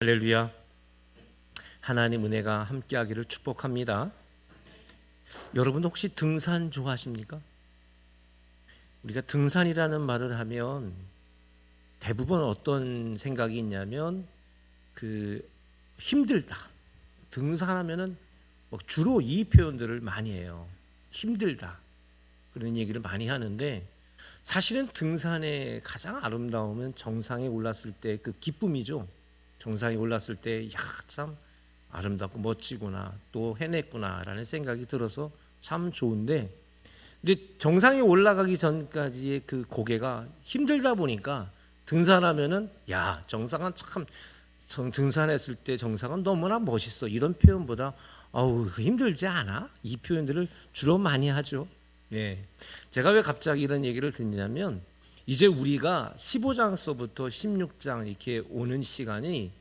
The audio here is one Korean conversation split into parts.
할렐루야. 하나님 은혜가 함께하기를 축복합니다. 여러분 혹시 등산 좋아하십니까? 우리가 등산이라는 말을 하면 대부분 어떤 생각이 있냐면 힘들다. 등산하면은 주로 이 표현들을 많이 해요. 힘들다. 그런 얘기를 많이 하는데 사실은 등산의 가장 아름다움은 정상에 올랐을 때 그 기쁨이죠. 정상에 올랐을 때 참 아름답고 멋지구나, 또 해냈구나라는 생각이 들어서 참 좋은데, 근데 정상에 올라가기 전까지의 그 고개가 힘들다 보니까 등산하면은 정상은 참 등산했을 때 정상은 너무나 멋있어, 이런 표현보다 아우 힘들지 않아? 이 표현들을 주로 많이 하죠. 예. 제가 왜 갑자기 이런 얘기를 듣냐면 이제 우리가 15장서부터 16장 이렇게 오는 시간이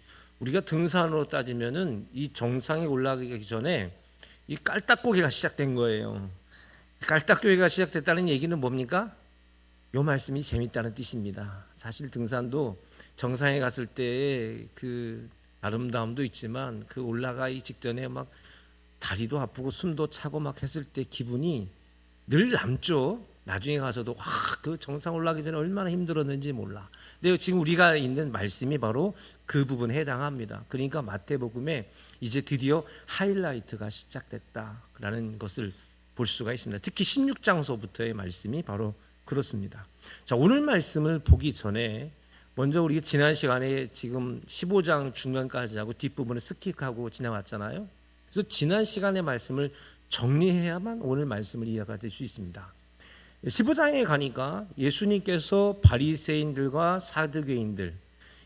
우리가 등산으로 따지면은 이 정상에 올라가기 전에 이 깔딱고개가 시작된 거예요. 깔딱고개가 시작됐다는 얘기는 뭡니까? 요 말씀이 재밌다는 뜻입니다. 사실 등산도 정상에 갔을 때의 그 아름다움도 있지만 그 올라가기 직전에 막 다리도 아프고 숨도 차고 막 했을 때 기분이 늘 남죠. 나중에 가서도 그 정상 올라가기 전에 얼마나 힘들었는지 몰라. 근데 지금 우리가 있는 말씀이 바로 그 부분에 해당합니다. 그러니까 마태복음에 이제 드디어 하이라이트가 시작됐다라는 것을 볼 수가 있습니다. 특히 16장서부터의 말씀이 바로 그렇습니다. 자, 오늘 말씀을 보기 전에 먼저 우리 지난 시간에 지금 15장 중간까지 하고 뒷부분을 스킵하고 지나왔잖아요. 그래서 지난 시간의 말씀을 정리해야만 오늘 말씀을 이해할 수 있습니다. 15장에 가니까 예수님께서 바리새인들과 사두개인들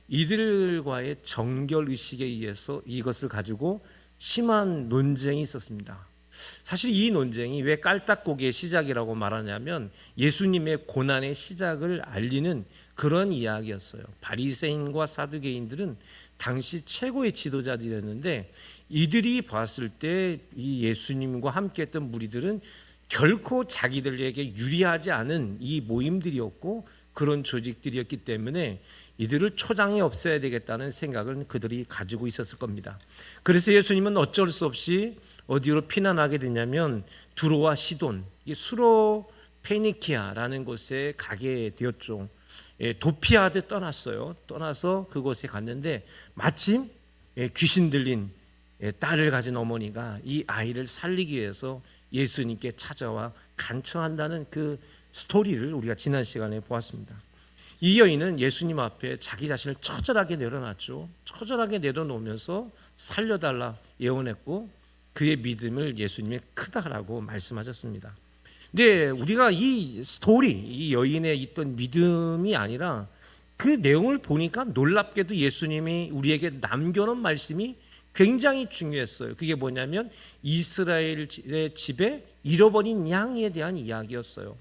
이들과의 정결의식에 의해서 이것을 가지고 심한 논쟁이 있었습니다. 사실 이 논쟁이 왜 깔딱고개의 시작이라고 말하냐면 예수님의 고난의 시작을 알리는 그런 이야기였어요. 바리새인과 사두개인들은 당시 최고의 지도자들이었는데 이들이 봤을 때 이 예수님과 함께했던 무리들은 결코 자기들에게 유리하지 않은 이 모임들이었고 그런 조직들이었기 때문에 이들을 초장에 없애야 되겠다는 생각을 그들이 가지고 있었을 겁니다. 그래서 예수님은 어쩔 수 없이 어디로 피난하게 되냐면 두로와 시돈, 수로 페니키아라는 곳에 가게 되었죠. 도피하듯 떠났어요. 떠나서 그곳에 갔는데 마침 귀신 들린 딸을 가진 어머니가 이 아이를 살리기 위해서 예수님께 찾아와 간청한다는 그 스토리를 우리가 지난 시간에 보았습니다. 이 여인은 예수님 앞에 자기 자신을 처절하게 내려놨죠. 처절하게 내려놓으면서 살려달라 예언했고 그의 믿음을 예수님이 크다라고 말씀하셨습니다. 근데 우리가 이 스토리, 이 여인의 있던 믿음이 아니라 그 내용을 보니까 놀랍게도 예수님이 우리에게 남겨놓은 말씀이 굉장히 중요했어요. 그게 뭐냐면 이스라엘의 집에 잃어버린 양에 대한 이야기였어요.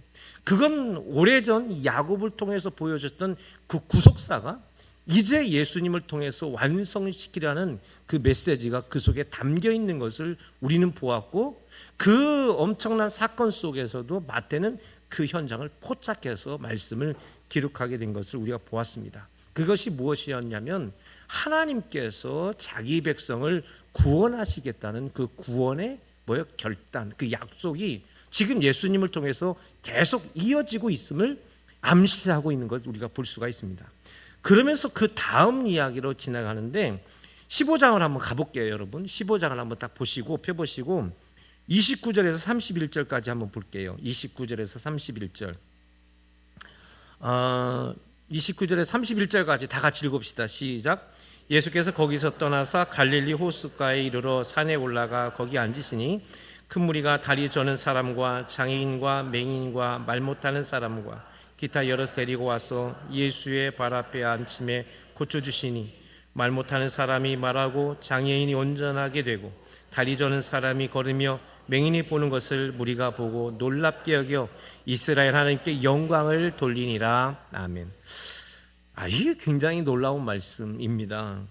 그건 오래전 야곱을 통해서 보여줬던 그 구속사가 이제 예수님을 통해서 완성시키라는 그 메시지가 그 속에 담겨 있는 것을 우리는 보았고 그 엄청난 사건 속에서도 마태는 그 현장을 포착해서 말씀을 기록하게 된 것을 우리가 보았습니다. 그것이 무엇이었냐면 하나님께서 자기 백성을 구원하시겠다는 그 구원의 결단, 그 약속이 지금 예수님을 통해서 계속 이어지고 있음을 암시하고 있는 것을 우리가 볼 수가 있습니다. 그러면서 그 다음 이야기로 지나가는데 15장을 한번 가볼게요, 여러분. 15장을 한번 딱 보시고 펴보시고 29절에서 31절까지 한번 볼게요. 29절에서 31절. 29절에 31절까지 다 같이 읽읍시다. 시작. 예수께서 거기서 떠나서 갈릴리 호숫가에 이르러 산에 올라가 거기 앉으시니 큰 무리가 다리 저는 사람과 장애인과 맹인과 말 못하는 사람과 기타 여럿 데리고 와서 예수의 발 앞에 앉힘에 고쳐주시니 말 못하는 사람이 말하고 장애인이 온전하게 되고 다리 저는 사람이 걸으며 맹인이 보는 것을 무리가 보고 놀랍게 여겨 이스라엘 하나님께 영광을 돌리니라. 아멘. 이게 굉장히 놀라운 말씀입니다.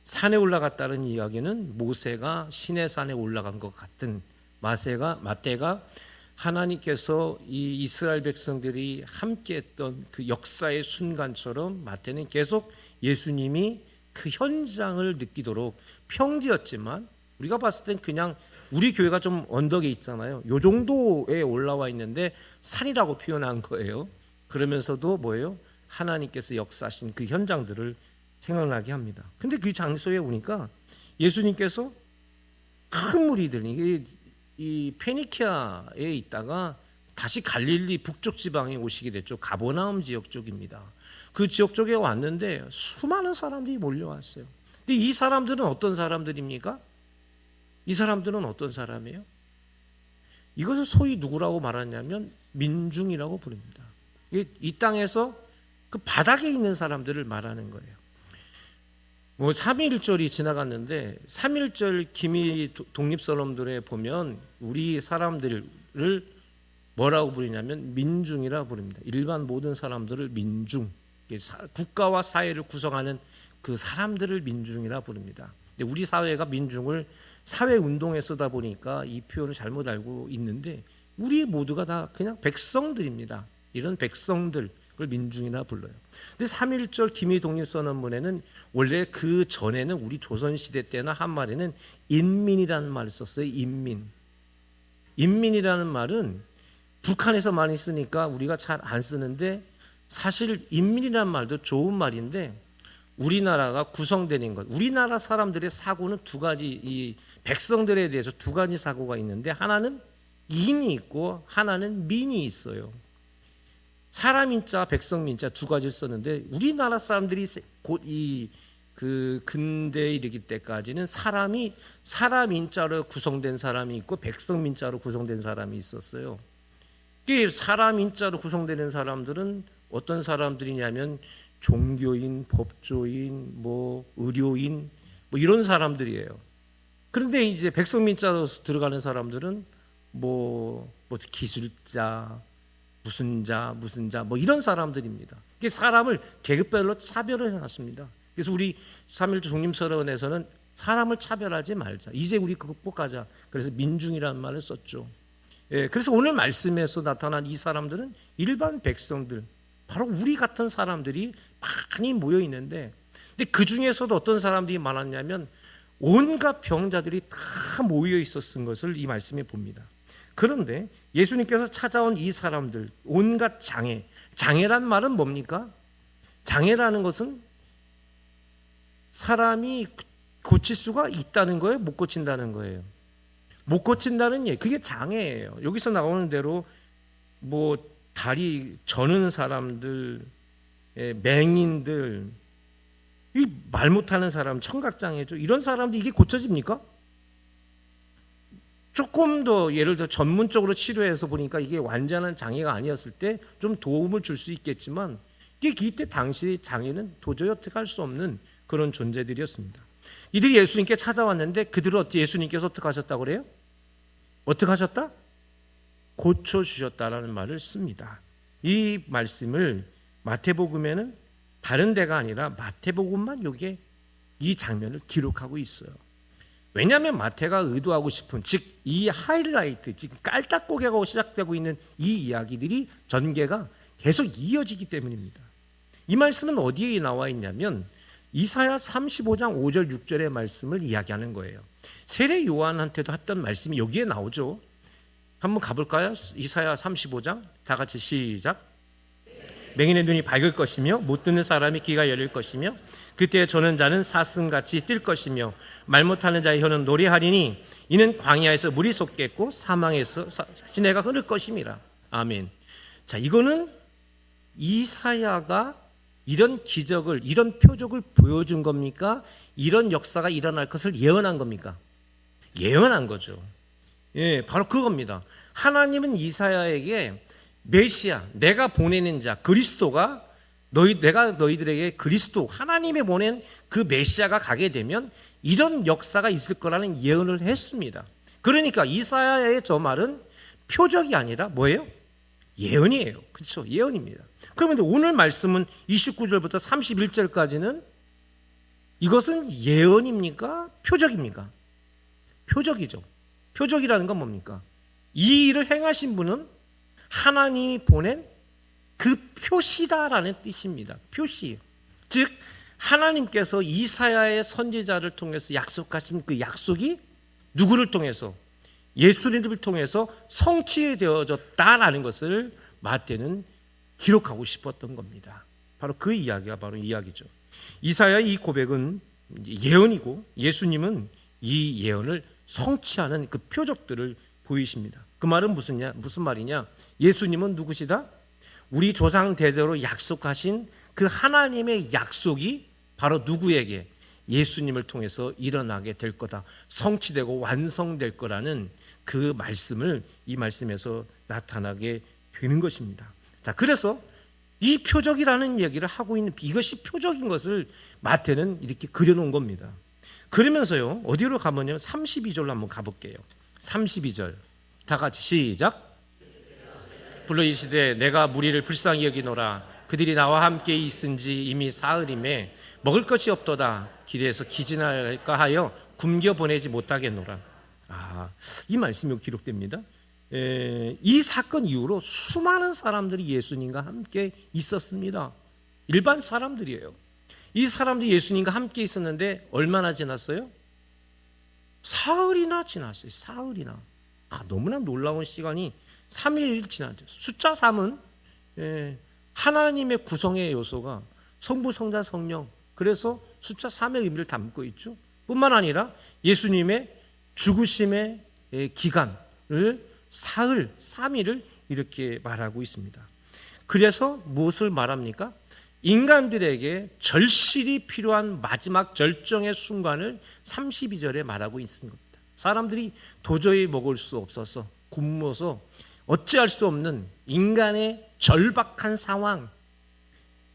산에 올라갔다는 이야기는 모세가 시내산에 올라간 것 같은 마태가 하나님께서 이 이스라엘 백성들이 함께했던 그 역사의 순간처럼 마태는 계속 예수님이 그 현장을 느끼도록 평지였지만 우리가 봤을 땐 그냥 우리 교회가 좀 언덕에 있잖아요. 요 정도에 올라와 있는데 산이라고 표현한 거예요. 그러면서도 뭐예요? 하나님께서 역사하신 그 현장들을 생각나게 합니다. 근데 그 장소에 오니까 예수님께서 큰 무리들이 이 페니키아에 있다가 다시 갈릴리 북쪽 지방에 오시게 됐죠. 가버나움 지역 쪽입니다. 그 지역 쪽에 왔는데 수많은 사람들이 몰려왔어요. 근데 이 사람들은 어떤 사람들입니까? 이 사람들은 어떤 사람이에요? 이것을 소위 누구라고 말하냐면 민중이라고 부릅니다. 이 땅에서 그 바닥에 있는 사람들을 말하는 거예요. 뭐 3.1절이 지나갔는데 3.1절 기미 독립선언들에 보면 우리 사람들을 뭐라고 부르냐면 민중이라 부릅니다. 일반 모든 사람들을 민중, 국가와 사회를 구성하는 그 사람들을 민중이라 부릅니다. 근데 우리 사회가 민중을 사회운동에 쓰다 보니까 이 표현을 잘못 알고 있는데 우리 모두가 다 그냥 백성들입니다. 이런 백성들을 민중이라 불러요. 근데 3.1절 기미 독립선언문에는 원래 그 전에는 우리 조선시대 때나 한말에는 인민이라는 말을 썼어요. 인민이라는 말은 북한에서 많이 쓰니까 우리가 잘 안 쓰는데 사실 인민이라는 말도 좋은 말인데 우리나라가 구성되는 것, 우리나라 사람들의 사고는 두 가지, 이 백성들에 대해서 두 가지 사고가 있는데 하나는 인이 있고 하나는 민이 있어요. 사람 인자, 백성 민자 두 가지를 썼는데 우리나라 사람들이 곧 그 근대에 이르기 때까지는 사람 인자로 구성된 사람이 있고 백성 민자로 구성된 사람이 있었어요. 사람 인자로 구성되는 사람들은 어떤 사람들이냐면 종교인, 법조인, 뭐 의료인, 뭐 이런 사람들이에요. 그런데 이제 백성 민자로 들어가는 사람들은 뭐 기술자, 무슨 자 뭐 이런 사람들입니다. 사람을 계급별로 차별을 해놨습니다. 그래서 우리 3.1절 독립선언에서는 사람을 차별하지 말자. 이제 우리 극복하자. 그래서 민중이라는 말을 썼죠. 예, 그래서 오늘 말씀에서 나타난 이 사람들은 일반 백성들, 바로 우리 같은 사람들이 많이 모여 있는데, 근데 그 중에서도 어떤 사람들이 많았냐면 온갖 병자들이 다 모여 있었던 것을 이 말씀에 봅니다. 그런데 예수님께서 찾아온 이 사람들, 온갖 장애란 말은 뭡니까? 장애라는 것은 사람이 고칠 수가 있다는 거예요? 못 고친다는 거예요? 못 고친다는 얘기, 그게 장애예요. 여기서 나오는 대로 뭐 다리 저는 사람들, 맹인들, 이 말 못하는 사람, 청각장애죠. 이런 사람들 이게 고쳐집니까? 조금 더 예를 들어 전문적으로 치료해서 보니까 이게 완전한 장애가 아니었을 때 좀 도움을 줄 수 있겠지만 이때 당시 장애는 도저히 어떻게 할 수 없는 그런 존재들이었습니다. 이들이 예수님께 찾아왔는데 그들을 예수님께서 어떻게 하셨다고 그래요? 어떻게 하셨다? 고쳐주셨다라는 말을 씁니다. 이 말씀을 마태복음에는 다른 데가 아니라 마태복음만 여기에 이 장면을 기록하고 있어요. 왜냐하면 마태가 의도하고 싶은, 즉 이 하이라이트, 지금 깔딱고개가 시작되고 있는 이 이야기들이 전개가 계속 이어지기 때문입니다. 이 말씀은 어디에 나와 있냐면 이사야 35장 5절 6절의 말씀을 이야기하는 거예요. 세례 요한한테도 했던 말씀이 여기에 나오죠. 한번 가볼까요? 이사야 35장 다 같이 시작. 맹인의 눈이 밝을 것이며 못 듣는 사람이 귀가 열릴 것이며 그때 저는 자는 사슴같이 뛸 것이며 말 못하는 자의 혀는 노래하리니 이는 광야에서 물이 솟겠고 사망에서 시내가 흐를 것임이라. 아멘. 자, 이거는 이사야가 이런 기적을, 이런 표적을 보여준 겁니까? 이런 역사가 일어날 것을 예언한 겁니까? 예언한 거죠. 예, 바로 그겁니다. 하나님은 이사야에게 메시아, 내가 보내는 자, 그리스도가 내가 너희들에게 그리스도, 하나님이 보낸 그 메시아가 가게 되면 이런 역사가 있을 거라는 예언을 했습니다. 그러니까 이사야의 저 말은 표적이 아니라 뭐예요? 예언이에요. 그렇죠? 예언입니다. 그런데 오늘 말씀은 29절부터 31절까지는 이것은 예언입니까? 표적입니까? 표적이죠. 표적이라는 건 뭡니까? 이 일을 행하신 분은 하나님이 보낸 그 표시다라는 뜻입니다. 표시. 즉 하나님께서 이사야의 선지자를 통해서 약속하신 그 약속이 누구를 통해서? 예수님을 통해서 성취되어졌다라는 것을 마태는 기록하고 싶었던 겁니다. 바로 그 이야기가 바로 이야기죠. 이사야의 이 고백은 예언이고 예수님은 이 예언을 성취하는 그 표적들을 보이십니다. 그 말은 무슨 말이냐? 예수님은 누구시다? 우리 조상 대대로 약속하신 그 하나님의 약속이 바로 누구에게? 예수님을 통해서 일어나게 될 거다. 성취되고 완성될 거라는 그 말씀을 이 말씀에서 나타나게 되는 것입니다. 자, 그래서 이 표적이라는 얘기를 하고 있는 이것이 표적인 것을 마태는 이렇게 그려놓은 겁니다. 그러면서요, 어디로 가면요? 32절로 한번 가볼게요. 32절. 다 같이 시작. 불러이시되 내가 무리를 불쌍히 여기노라. 그들이 나와 함께 있은지 이미 사흘임에 먹을 것이 없도다. 길에서 기진할까 하여 굶겨 보내지 못하겠노라. 이 말씀이 기록됩니다. 이 사건 이후로 수많은 사람들이 예수님과 함께 있었습니다. 일반 사람들이에요. 이 사람들이 예수님과 함께 있었는데 얼마나 지났어요? 사흘이나 지났어요. 사흘이나. 너무나 놀라운 시간이 3일 지났죠. 숫자 3은 하나님의 구성의 요소가 성부, 성자, 성령. 그래서 숫자 3의 의미를 담고 있죠. 뿐만 아니라 예수님의 죽으심의 기간을 사흘, 3일을 이렇게 말하고 있습니다. 그래서 무엇을 말합니까? 인간들에게 절실히 필요한 마지막 절정의 순간을 32절에 말하고 있는 겁니다. 사람들이 도저히 먹을 수 없어서 굶어서 어찌할 수 없는 인간의 절박한 상황,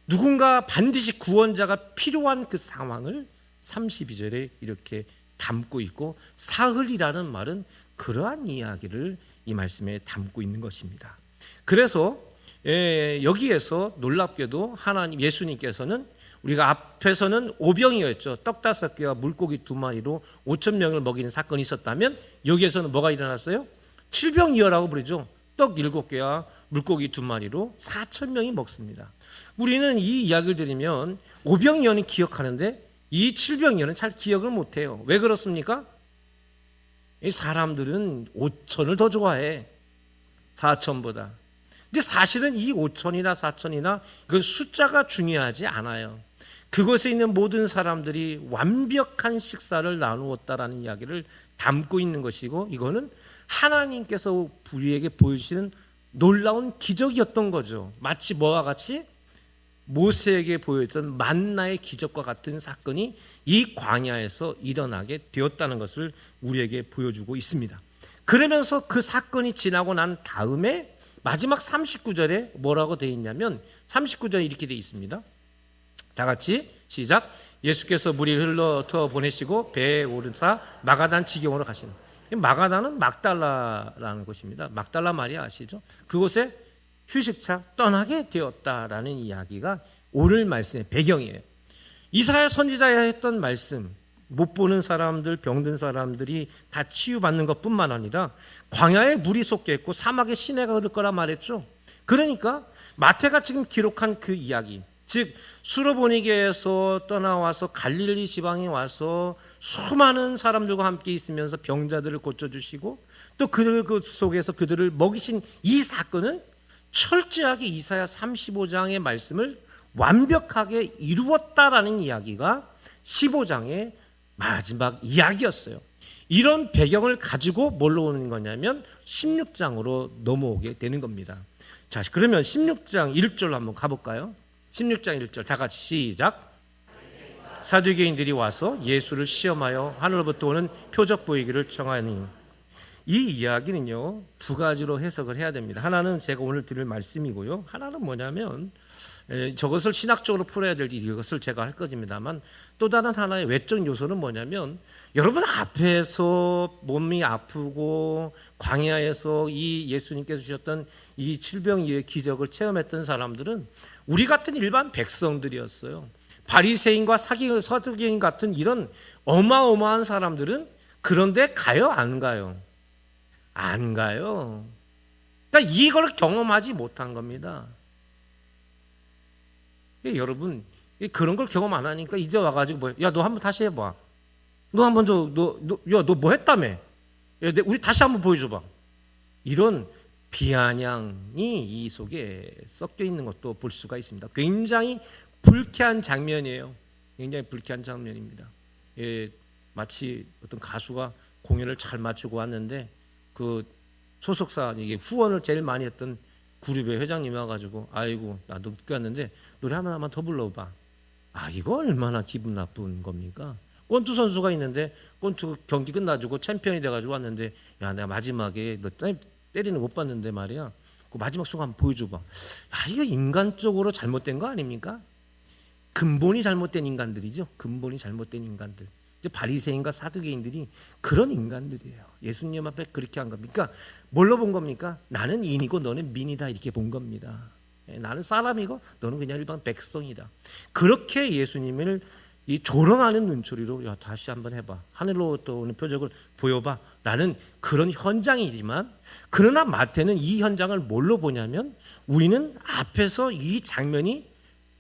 누군가 반드시 구원자가 필요한 그 상황을 32절에 이렇게 담고 있고, 사흘이라는 말은 그러한 이야기를 이 말씀에 담고 있는 것입니다. 그래서 여기에서 놀랍게도 하나님 예수님께서는 우리가 앞에서는 오병이었죠. 떡 5개와 물고기 2마리로 5,000명을 먹이는 사건이 있었다면 여기에서는 뭐가 일어났어요? 칠병이어라고 부르죠. 떡 7개와 물고기 2마리로 4,000명이 먹습니다. 우리는 이 이야기를 들으면 오병이어는 기억하는데 이 칠병이어는 잘 기억을 못해요. 왜 그렇습니까? 이 사람들은 5,000을 더 좋아해. 4,000보다. 근데 사실은 이 5,000이나 4,000이나 그 숫자가 중요하지 않아요. 그곳에 있는 모든 사람들이 완벽한 식사를 나누었다라는 이야기를 담고 있는 것이고, 이거는 하나님께서 우리에게 보여주시는 놀라운 기적이었던 거죠. 마치 뭐와 같이? 모세에게 보여줬던 만나의 기적과 같은 사건이 이 광야에서 일어나게 되었다는 것을 우리에게 보여주고 있습니다. 그러면서 그 사건이 지나고 난 다음에 마지막 39절에 뭐라고 되어 있냐면 39절에 이렇게 되어 있습니다. 다 같이 시작. 예수께서 무리를 흘러 보내시고 배에 오르사 마가단 지경으로 가시는. 마가단은 막달라라는 곳입니다. 막달라 마리아 아시죠? 그곳에 휴식차 떠나게 되었다라는 이야기가 오늘 말씀의 배경이에요. 이사야 선지자가 했던 말씀, 못 보는 사람들, 병든 사람들이 다 치유받는 것뿐만 아니라 광야에 물이 솟겠고 사막에 시내가 흐를 거라 말했죠. 그러니까 마태가 지금 기록한 그 이야기, 즉 수로보니게에서 떠나와서 갈릴리 지방에 와서 수많은 사람들과 함께 있으면서 병자들을 고쳐주시고 또 그 속에서 그들을 먹이신 이 사건은 철저하게 이사야 35장의 말씀을 완벽하게 이루었다라는 이야기가 15장의 마지막 이야기였어요. 이런 배경을 가지고 뭘로 오는 거냐면 16장으로 넘어오게 되는 겁니다. 자, 그러면 16장 1절로 한번 가볼까요? 16장 1절 다 같이 시작. 사두개인들이 와서 예수를 시험하여 하늘로부터 오는 표적 보이기를 청하니. 이 이야기는요 2가지로 해석을 해야 됩니다. 하나는 제가 오늘 드릴 말씀이고요, 하나는 뭐냐면 저것을 신학적으로 풀어야 될 이것을 제가 할 것입니다만, 또 다른 하나의 외적 요소는 뭐냐면, 여러분 앞에서 몸이 아프고 광야에서 이 예수님께서 주셨던 이 칠병이의 기적을 체험했던 사람들은 우리 같은 일반 백성들이었어요. 바리새인과 서두개인 같은 이런 어마어마한 사람들은 그런데 가요, 안 가요? 안 가요. 그러니까 이걸 경험하지 못한 겁니다. 여러분, 그런 걸 경험 안 하니까 이제 와가지고 뭐야? 야, 너 한번 다시 해봐. 너 한번 너 뭐 했다며? 야, 우리 다시 한번 보여줘봐. 이런 비아냥이 이 속에 섞여 있는 것도 볼 수가 있습니다. 굉장히 불쾌한 장면이에요. 굉장히 불쾌한 장면입니다. 예, 마치 어떤 가수가 공연을 잘 마치고 왔는데 그 소속사 이게 후원을 제일 많이 했던 그룹의 회장님이 와가지고 아이고 나도 늦게 왔는데 노래 하나만 더 불러봐. 아, 이거 얼마나 기분 나쁜 겁니까? 권투 선수가 있는데 권투 경기 끝나주고 챔피언이 돼가지고 왔는데 야, 내가 마지막에 너 때리는 거 못 봤는데 말이야. 그 마지막 순간 한번 보여줘봐. 야, 이거 인간적으로 잘못된 거 아닙니까? 근본이 잘못된 인간들이죠. 근본이 잘못된 인간들. 이제 바리새인과 사두개인들이 그런 인간들이에요. 예수님 앞에 그렇게 한 겁니까? 뭘로 본 겁니까? 나는 인이고 너는 민이다 이렇게 본 겁니다. 나는 사람이고 너는 그냥 일반 백성이다. 그렇게 예수님을 이 조롱하는 눈초리로 야, 다시 한번 해봐. 하늘로 떠오는 표적을 보여봐. 라는 그런 현장이지만 그러나 마태는 이 현장을 뭘로 보냐면 우리는 앞에서 이 장면이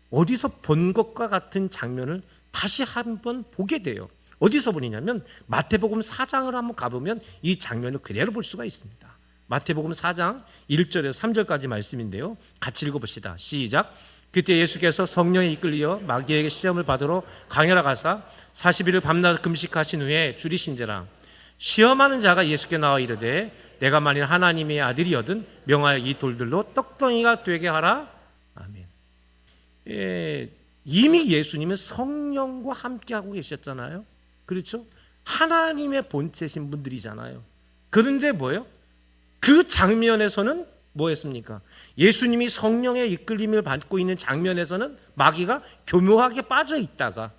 어디서 본 것과 같은 장면을 다시 한번 보게 돼요. 어디서 보느냐면 마태복음 4장을 한번 가보면 이 장면을 그대로 볼 수가 있습니다. 마태복음 4장 1절에서 3절까지 말씀인데요. 같이 읽어봅시다. 시작. 그때 예수께서 성령에 이끌려 마귀에게 시험을 받으러 광야로 가사 40일을 밤낮 금식하신 후에 줄이신지라. 시험하는 자가 예수께 나와 이르되 내가 만일 하나님의 아들이거든 명하여 이 돌들로 떡덩이가 되게 하라. 아멘. 예, 이미 예수님은 성령과 함께하고 계셨잖아요. 그렇죠? 하나님의 본체신 분들이잖아요. 그런데 뭐예요? 그 장면에서는 뭐였습니까? 예수님이 성령의 이끌림을 받고 있는 장면에서는 마귀가 교묘하게 빠져 있다가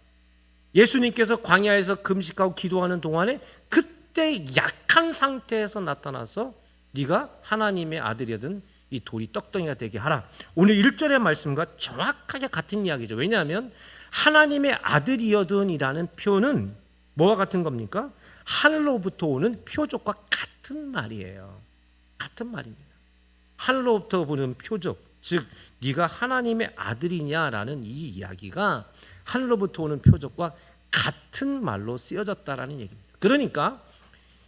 예수님께서 광야에서 금식하고 기도하는 동안에 그때 약한 상태에서 나타나서 네가 하나님의 아들이든 이 돌이 떡덩이가 되게 하라. 오늘 1절의 말씀과 정확하게 같은 이야기죠. 왜냐하면 하나님의 아들이여든이라는 표현은 뭐와 같은 겁니까? 하늘로부터 오는 표적과 같은 말이에요. 같은 말입니다. 하늘로부터 보는 표적, 즉 네가 하나님의 아들이냐라는 이 이야기가 하늘로부터 오는 표적과 같은 말로 쓰여졌다라는 얘기입니다. 그러니까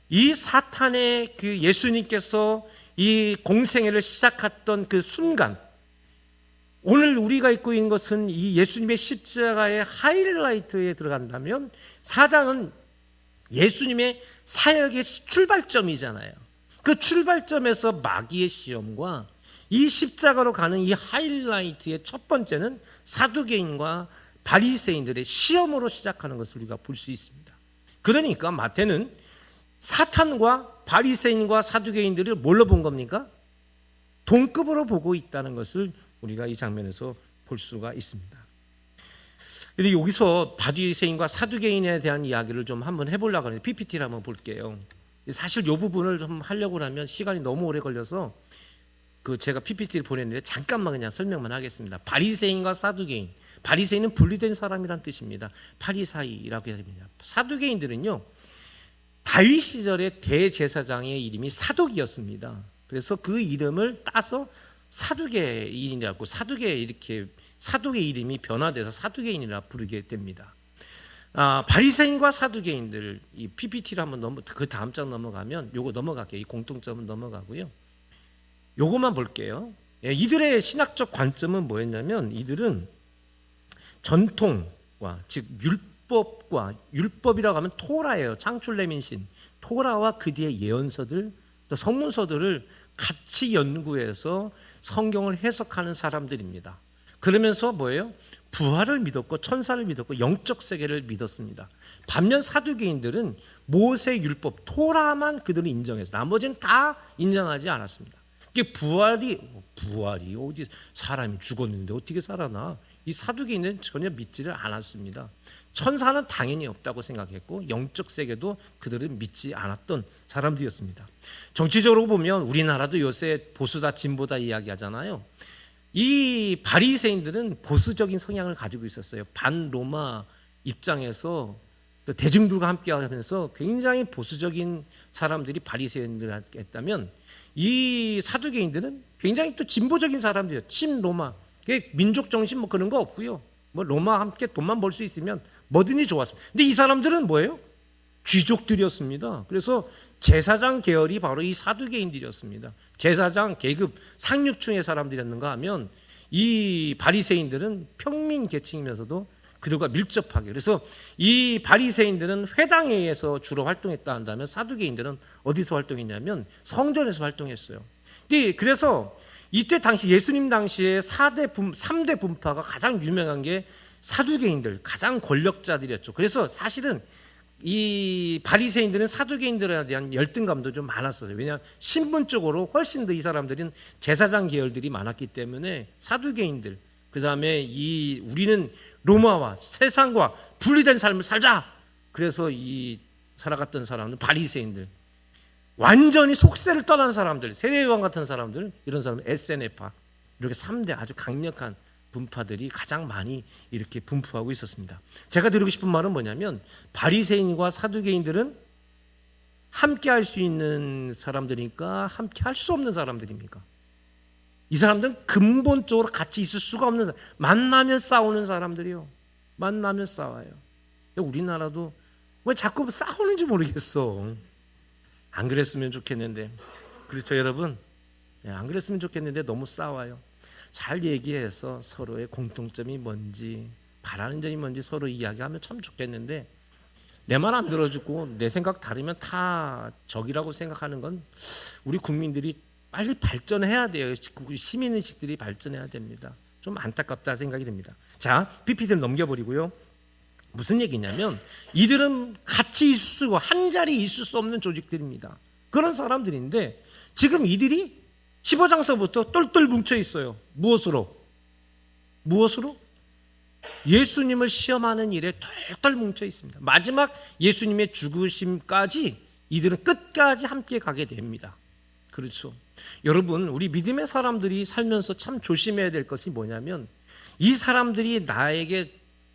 이 사탄의 그 예수님께서 이 공생애를 시작했던 그 순간, 오늘 우리가 입고 있는 것은 이 예수님의 십자가의 하이라이트에 들어간다면 4장은 예수님의 사역의 출발점이잖아요. 그 출발점에서 마귀의 시험과 이 십자가로 가는 이 하이라이트의 첫 번째는 사두개인과 바리새인들의 시험으로 시작하는 것을 우리가 볼 수 있습니다. 그러니까 마태는 사탄과 바리새인과 사두개인들을 뭘로 본 겁니까? 동급으로 보고 있다는 것을 우리가 이 장면에서 볼 수가 있습니다. 근데 여기서 바리새인과 사두개인에 대한 이야기를 좀 한번 해보려고 하는데 PPT를 한번 볼게요. 사실 이 부분을 좀 하려고 하면 시간이 너무 오래 걸려서 그 제가 PPT를 보냈는데 잠깐만 그냥 설명만 하겠습니다. 바리새인과 사두개인. 바리새인은 분리된 사람이란 뜻입니다. 파리사이라고 해야 됩니다. 사두개인들은요, 다윗 시절의 대제사장의 이름이 사독이었습니다. 그래서 그 이름을 따서 사두개인이라고 이렇게 사독의 이름이 변화돼서 사두개인이라 부르게 됩니다. 바리새인과 사두개인들, 이 PPT를 한번 그 다음 장 넘어가면 요거 넘어갈게요. 이 공통점은 넘어가고요. 요것만 볼게요. 이들의 신학적 관점은 뭐였냐면 이들은 전통과 즉 율법이라고 하면 토라예요. 창출내민신 토라와 그 뒤에 예언서들, 또 성문서들을 같이 연구해서 성경을 해석하는 사람들입니다. 그러면서 뭐예요? 부활을 믿었고 천사를 믿었고 영적 세계를 믿었습니다. 반면 사두개인들은 모세 율법 토라만 그들은 인정해서 나머지는 다 인정하지 않았습니다. 이게 부활이 어디 사람이 죽었는데 어떻게 살아나? 이 사두개인은 전혀 믿지를 않았습니다. 천사는 당연히 없다고 생각했고 영적 세계도 그들은 믿지 않았던 사람들이었습니다. 정치적으로 보면 우리나라도 요새 보수다 진보다 이야기하잖아요. 이 바리새인들은 보수적인 성향을 가지고 있었어요. 반로마 입장에서 대중들과 함께 하면서 굉장히 보수적인 사람들이 바리새인들을 했다면 이 사두개인들은 굉장히 또 진보적인 사람들이에요. 친로마 민족 정신 뭐 그런 거 없고요. 뭐 로마와 함께 돈만 벌 수 있으면 뭐든지 좋았습니다. 근데 이 사람들은 뭐예요? 귀족들이었습니다. 그래서 제사장 계열이 바로 이 사두개인들이었습니다. 제사장 계급 상류층의 사람들이었는가 하면 이 바리새인들은 평민 계층이면서도 그들과 밀접하게, 그래서 이 바리새인들은 회당에서 주로 활동했다 한다면 사두개인들은 어디서 활동했냐면 성전에서 활동했어요. 그래서 이때 당시 예수님 당시에 3대 분파가 가장 유명한 게 사두개인들, 가장 권력자들이었죠. 그래서 사실은 이 바리새인들은 사두개인들에 대한 열등감도 좀 많았어요. 왜냐하면 신분적으로 훨씬 더 이 사람들은 제사장 계열들이 많았기 때문에 사두개인들, 그 다음에 우리는 로마와 세상과 분리된 삶을 살자. 그래서 이 살아갔던 사람은 바리새인들, 완전히 속세를 떠난 사람들, 세례요한 같은 사람들, 이런 사람 에세네파, 이렇게 3대 아주 강력한 분파들이 가장 많이 이렇게 분포하고 있었습니다. 제가 드리고 싶은 말은 뭐냐면 바리새인과 사두개인들은 함께 할 수 있는 사람들이니까 함께 할 수 없는 사람들입니까? 이 사람들은 근본적으로 같이 있을 수가 없는 사람, 만나면 싸우는 사람들이요. 만나면 싸워요. 우리나라도 왜 자꾸 싸우는지 모르겠어. 안 그랬으면 좋겠는데, 그렇죠 여러분? 안 그랬으면 좋겠는데 너무 싸워요. 잘 얘기해서 서로의 공통점이 뭔지, 바라는 점이 뭔지 서로 이야기하면 참 좋겠는데, 내 말 안 들어주고 내 생각 다르면 다 적이라고 생각하는 건 우리 국민들이 빨리 발전해야 돼요. 시민의식들이 발전해야 됩니다. 좀 안타깝다 생각이 듭니다. 자, PPT를 넘겨버리고요. 무슨 얘기냐면 이들은 같이 있을 수, 한 자리에 있을 수 없는 조직들입니다. 그런 사람들인데 지금 이들이 15장서부터 똘똘 뭉쳐 있어요. 무엇으로? 예수님을 시험하는 일에 똘똘 뭉쳐 있습니다. 마지막 예수님의 죽으심까지 이들은 끝까지 함께 가게 됩니다. 그렇죠. 여러분, 우리 믿음의 사람들이 살면서 참 조심해야 될 것이 뭐냐면 이 사람들이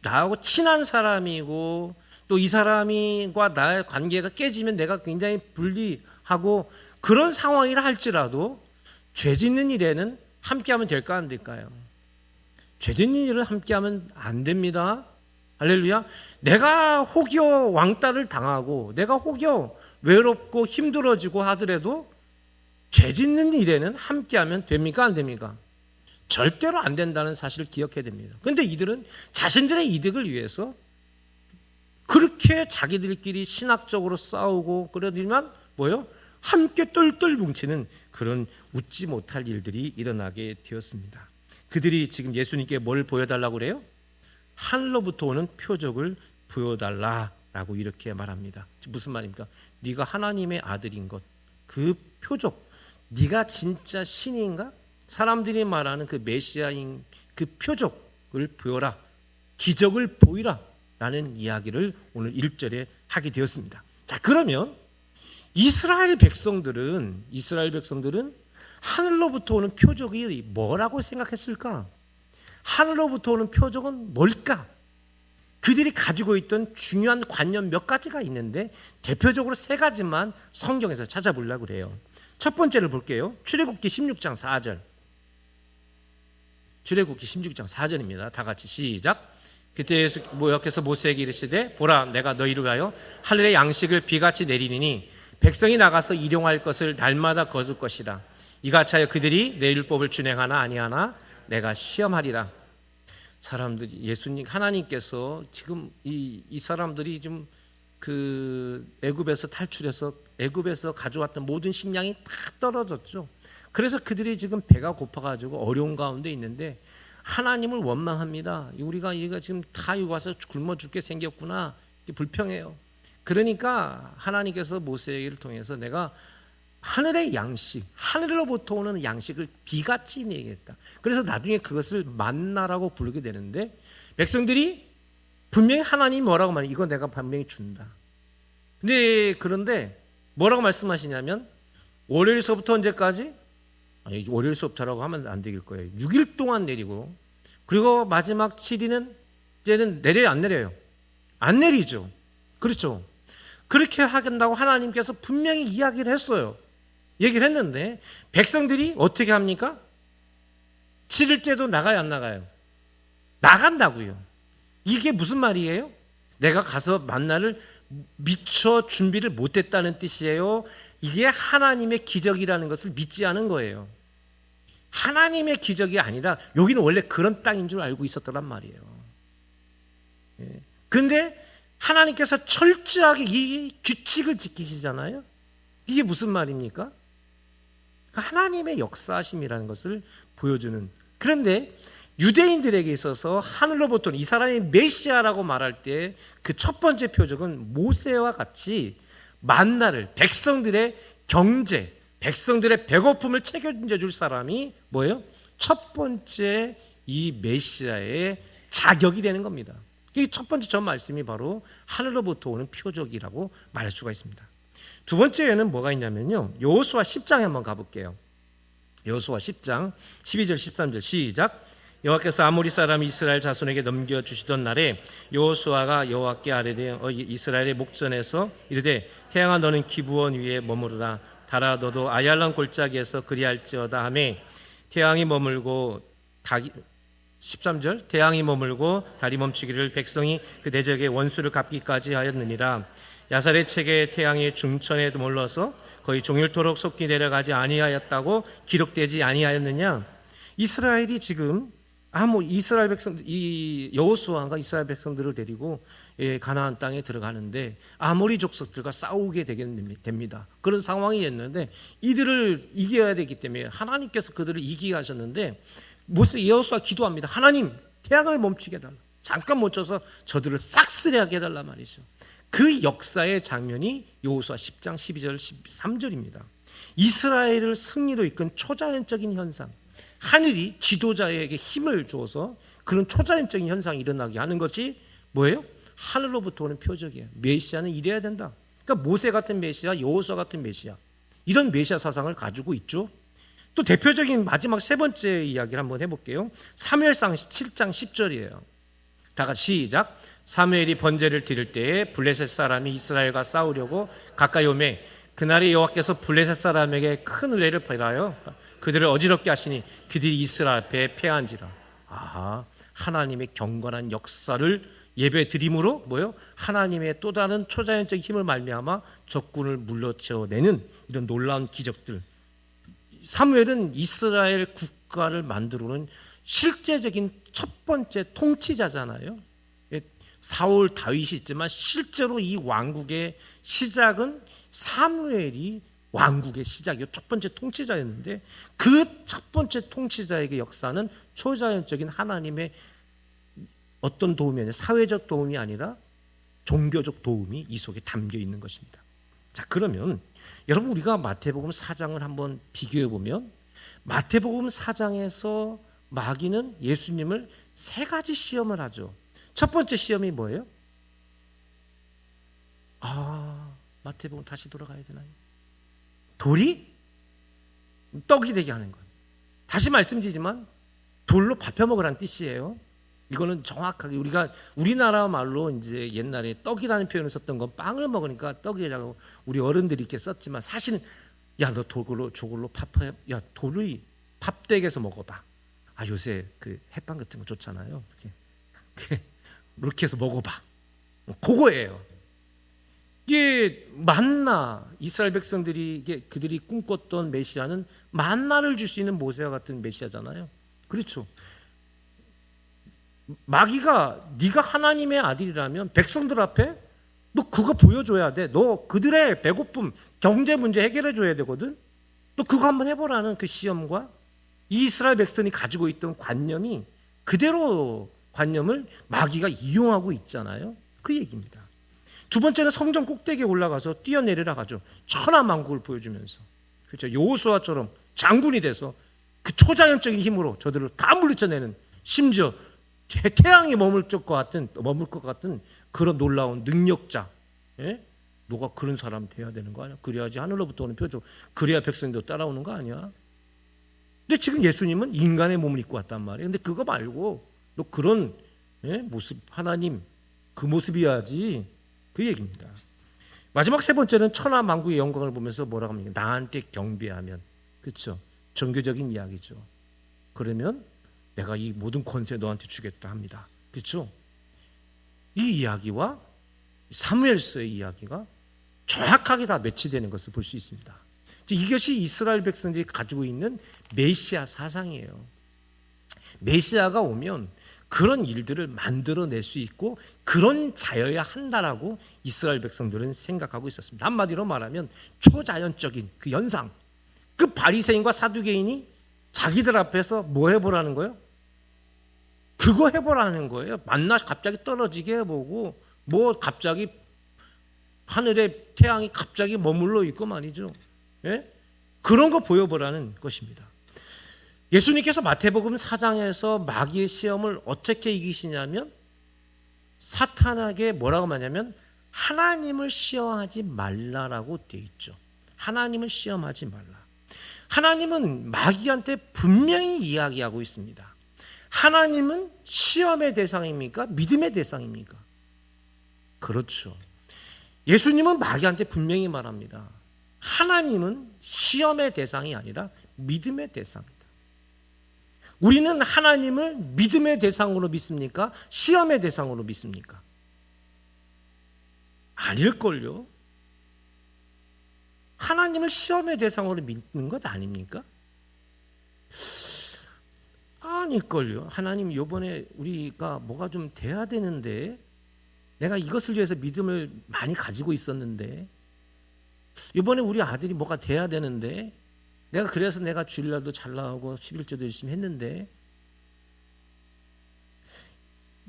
나하고 친한 사람이고 또 이 사람과 나의 관계가 깨지면 내가 굉장히 불리하고 그런 상황이라 할지라도 죄 짓는 일에는 함께하면 될까 안 될까요? 죄 짓는 일을 함께하면 안 됩니다. 할렐루야. 내가 혹여 왕따를 당하고 내가 혹여 외롭고 힘들어지고 하더라도 죄 짓는 일에는 함께하면 됩니까 안 됩니까? 절대로 안 된다는 사실을 기억해야 됩니다. 그런데 이들은 자신들의 이득을 위해서 그렇게 자기들끼리 신학적으로 싸우고 그러지만 뭐요? 함께 똘똘 뭉치는 그런 웃지 못할 일들이 일어나게 되었습니다. 그들이 지금 예수님께 뭘 보여달라고 그래요? 하늘로부터 오는 표적을 보여달라라고 이렇게 말합니다. 무슨 말입니까? 네가 하나님의 아들인 것, 그 표적, 네가 진짜 신인가? 사람들이 말하는 그 메시아인 그 표적을 보여라, 기적을 보이라 라는 이야기를 오늘 1절에 하게 되었습니다. 자, 그러면 이스라엘 백성들은 하늘로부터 오는 표적이 뭐라고 생각했을까? 하늘로부터 오는 표적은 뭘까? 그들이 가지고 있던 중요한 관념 몇 가지가 있는데 대표적으로 3가지만 성경에서 찾아보려고 그래요. 첫 번째를 볼게요. 출애굽기 16장 4절. 출애굽기 16장 4절입니다. 다 같이 시작. 그때 여호와께서 모세에게 이르시되 보라 내가 너희를 위하여 하늘의 양식을 비같이 내리니 백성이 나가서 일용할 것을 날마다 거둘 것이라. 이같이 하여 그들이 내 율법을 준행하나 아니하나 내가 시험하리라. 사람들이 예수님 하나님께서 지금 이 사람들이 좀 그 애굽에서 탈출해서 애굽에서 가져왔던 모든 식량이 다 떨어졌죠. 그래서 그들이 지금 배가 고파가지고 어려운 가운데 있는데 하나님을 원망합니다. 우리가 지금 다 여기 와서 굶어 죽게 생겼구나. 불평해요. 그러니까 하나님께서 모세를 통해서 내가 하늘의 양식, 하늘로부터 오는 양식을 비같이 내겠다. 그래서 나중에 그것을 만나라고 부르게 되는데 백성들이 분명히 하나님이 뭐라고 말해요? 이거 내가 분명히 준다. 그런데 뭐라고 말씀하시냐면 월요일서부터 언제까지? 월요일서부터라고 하면 안 되길 거예요. 6일 동안 내리고 그리고 마지막 7일은 이제는 내려요 안 내려요? 안 내리죠. 그렇죠. 그렇게 하겠다고 하나님께서 분명히 이야기를 했어요. 얘기를 했는데 백성들이 어떻게 합니까? 7일째도 나가요 안 나가요? 나간다고요. 이게 무슨 말이에요? 내가 가서 만나를 미처 준비를 못했다는 뜻이에요. 이게 하나님의 기적이라는 것을 믿지 않은 거예요. 하나님의 기적이 아니라 여기는 원래 그런 땅인 줄 알고 있었더란 말이에요. 그런데 하나님께서 철저하게 이 규칙을 지키시잖아요. 이게 무슨 말입니까? 하나님의 역사하심이라는 것을 보여주는. 그런데 유대인들에게 있어서 하늘로부터 이 사람이 메시아라고 말할 때 그 첫 번째 표적은 모세와 같이 만나를, 백성들의 경제, 백성들의 배고픔을 책임져 줄 사람이 뭐예요? 첫 번째 이 메시아의 자격이 되는 겁니다. 이 첫 번째 저 말씀이 바로 하늘로부터 오는 표적이라고 말할 수가 있습니다. 두 번째에는 뭐가 있냐면요, 여호수아 10장에 한번 가볼게요. 여호수아 10장 12절 13절 시작. 여호와께서 아모리 사람 이스라엘 자손에게 넘겨주시던 날에 여호수아가 여호와께 아뢰되 이스라엘의 목전에서 이르되 태양아 너는 기브온 위에 머무르라. 달아 너도 아얄란 골짜기에서 그리할지어다 하며 태양이 머물고 13절 태양이 머물고 달이 멈추기를 백성이 그 대적의 원수를 갚기까지 하였느니라. 야살의 책에 태양이 중천에 머물러서 거의 종일토록 솟기 내려가지 아니하였다고 기록되지 아니하였느냐. 이스라엘이 지금 이스라엘 백성, 이 여호수아가 이스라엘 백성들을 데리고 가나안 땅에 들어가는데 아모리 족속들과 싸우게 됩니다. 그런 상황이었는데 이들을 이겨야 되기 때문에 하나님께서 그들을 이기게 하셨는데 여호수아 기도합니다. 하나님, 태양을 멈추게 해달라. 잠깐 멈춰서 저들을 싹쓸이하게 해달라 말이죠. 그 역사의 장면이 여호수아 10장 12절 13절입니다. 이스라엘을 승리로 이끈 초자연적인 현상, 하늘이 지도자에게 힘을 주어서 그런 초자연적인 현상이 일어나게 하는 것이 뭐예요? 하늘로부터 오는 표적이에요. 메시아는 이래야 된다. 그러니까 모세 같은 메시아, 여호수아 같은 메시아, 이런 메시아 사상을 가지고 있죠. 또 대표적인 마지막 세 번째 이야기를 한번 해볼게요. 사무엘상 7장 10절이에요. 다 같이 시작. 사무엘이 번제를 드릴 때에 블레셋 사람이 이스라엘과 싸우려고 가까이 오매 그날에 여호와께서 블레셋 사람에게 큰 은혜를 베라여 그들을 어지럽게 하시니 그들이 이스라엘 앞에 패한지라. 하나님의 경건한 역사를 예배 드림으로 뭐요? 하나님의 또 다른 초자연적 힘을 말미암아 적군을 물러채어내는 이런 놀라운 기적들. 사무엘은 이스라엘 국가를 만들어놓은 실제적인 첫 번째 통치자잖아요. 사울 다윗이 있지만 실제로 이 왕국의 시작은 사무엘이 왕국의 시작이요, 첫 번째 통치자였는데 그 첫 번째 통치자에게 역사는 초자연적인 하나님의 어떤 도움이 아니라 사회적 도움이 아니라 종교적 도움이 이 속에 담겨 있는 것입니다. 자, 그러면 여러분 우리가 마태복음 4장을 한번 비교해 보면 마태복음 4장에서 마귀는 예수님을 세 가지 시험을 하죠. 첫 번째 시험이 뭐예요? 마태복음 다시 돌아가야 되나요? 돌이 떡이 되게 하는 것. 다시 말씀드리지만 돌로 밥 해먹으라는 뜻이에요. 이거는 정확하게 우리가 우리나라 말로 이제 옛날에 떡이라는 표현을 썼던 건 빵을 먹으니까 떡이라고 우리 어른들이 이렇게 썼지만 사실은 야, 너 저걸로 야, 돌이 밥댁에서 먹어봐. 요새 그 햇반 같은 거 좋잖아요. 이렇게 해서 먹어봐. 그거예요. 이게 만나, 이스라엘 백성들이 그들이 꿈꿨던 메시아는 만나를 줄 수 있는 모세와 같은 메시아잖아요. 그렇죠. 마귀가 네가 하나님의 아들이라면 백성들 앞에 너 그거 보여줘야 돼. 너 그들의 배고픔, 경제 문제 해결해 줘야 되거든. 너 그거 한번 해보라는 그 시험과 이스라엘 백성이 가지고 있던 관념이 그대로 관념을 마귀가 이용하고 있잖아요. 그 얘기입니다. 두 번째는 성전 꼭대기에 올라가서 뛰어내리라 가죠. 천하만국을 보여주면서, 그렇죠, 여호수아처럼 장군이 돼서 그 초자연적인 힘으로 저들을 다 물리쳐내는, 심지어 태양이 머물 것 같은 그런 놀라운 능력자. 너가 그런 사람 돼야 되는 거 아니야? 그래야지 하늘로부터 오는 표적, 그래야 백성도 따라오는 거 아니야? 근데 지금 예수님은 인간의 몸을 입고 왔단 말이에요. 근데 그거 말고 너 그런 모습, 하나님 그 모습이야지, 그 얘기입니다. 마지막 세 번째는 천하만국의 영광을 보면서 뭐라고 합니까? 나한테 경배하면, 그렇죠, 종교적인 이야기죠. 그러면 내가 이 모든 권세 너한테 주겠다 합니다. 그렇죠? 이 이야기와 사무엘서의 이야기가 정확하게 다 매치되는 것을 볼 수 있습니다. 이것이 이스라엘 백성들이 가지고 있는 메시아 사상이에요. 메시아가 오면 그런 일들을 만들어낼 수 있고 그런 자여야 한다라고 이스라엘 백성들은 생각하고 있었습니다. 한마디로 말하면 초자연적인 그 연상, 그 바리새인과 사두개인이 자기들 앞에서 뭐 해보라는 거예요? 그거 해보라는 거예요. 만나 갑자기 떨어지게 해보고 뭐 갑자기 하늘에 태양이 갑자기 머물러 있고 말이죠. 예? 그런 거 보여보라는 것입니다. 예수님께서 마태복음 4장에서 마귀의 시험을 어떻게 이기시냐면 사탄에게 뭐라고 말하냐면 하나님을 시험하지 말라라고 되어 있죠. 하나님을 시험하지 말라. 하나님은 마귀한테 분명히 이야기하고 있습니다. 하나님은 시험의 대상입니까? 믿음의 대상입니까? 그렇죠. 예수님은 마귀한테 분명히 말합니다. 하나님은 시험의 대상이 아니라 믿음의 대상이다. 우리는 하나님을 믿음의 대상으로 믿습니까? 시험의 대상으로 믿습니까? 아닐걸요. 하나님을 시험의 대상으로 믿는 것 아닙니까? 아닐걸요. 하나님 이번에 우리가 뭐가 좀 돼야 되는데 내가 이것을 위해서 믿음을 많이 가지고 있었는데 이번에 우리 아들이 뭐가 돼야 되는데 그래서 내가 주일날도 잘 나오고 11조도 열심히 했는데